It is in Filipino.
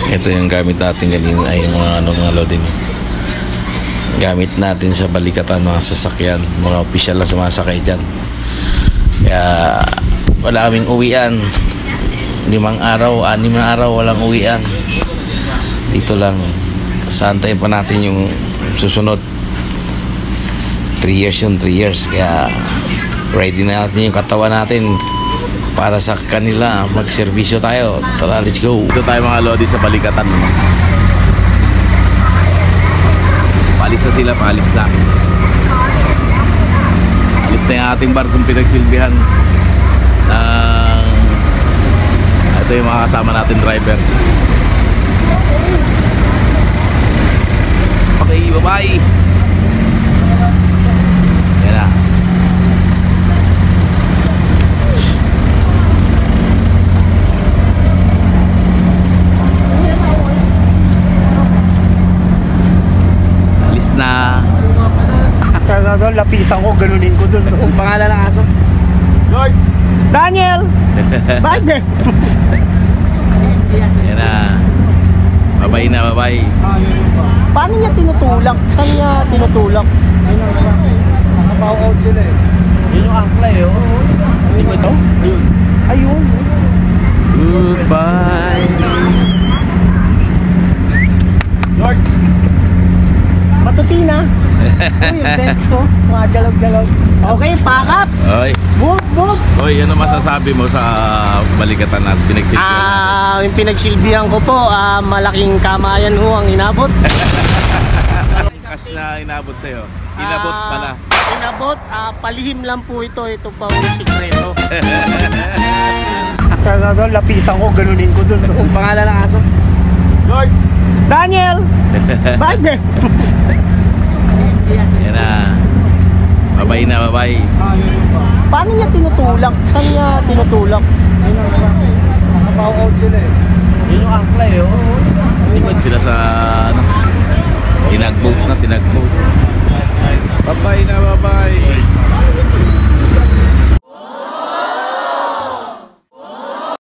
Ito yung gamit natin kanina, ay mga mga loading. Gamit natin sa balikatan mga sasakyan, mga opisyal na sumasakay dyan. Kaya wala kaming uwian. 5 araw, 6 na araw walang uwian. Dito lang. Santayin pa natin yung susunod. 3 years yun, 3 years. Kaya ready na natin yung katawan natin para sa kanila. Magserbisyo tayo. Tara, let's go. Dito tayo mga lodi sa balikatan. Paalis na sila, paalis na. Alis na yung ating barkong pinagsilbihan. Ito yung mga kasama natin driver. Okay, bye-bye. Yan na. Alis na. Kaya lapitan ko, ganunin ko dun. Ang pangalan ng aso? George! Daniel! Biden! Yan na. Bye-bye na, bye-bye. Paano niya tinutulak? Saan niya tinutulak? Ayun ang lalaki. Nakabow out sila eh. Yun yung angkla eh. Hindi mo ito? Ayun. Ayun. Goodbye. George! Matutina. Uy, yung benso. Mga jalog-jalog. Okay, pack up! Oy. Move, move! Oy, ano masasabi mo sa balikatan na pinagsilbihan natin? Yung pinagsilbihan ko po, malaking kamayan ho ang inabot. Cash na inabot sa'yo. Inabot pala. Inabot, palihim lang po ito. Ito pa ang sikreto. Kaya lapitan ko, ganunin ko dun. Ang pangalan ng aso? George! Daniel! Biden! Yan na. Bye-bye na, bye-bye. Paano niya tinutulak? Saan niya tinutulak? Ayun ang lalaki. Nakabow out sila eh. Yun yung angkla eh. Likod sila sa tinagboat na tinagboat.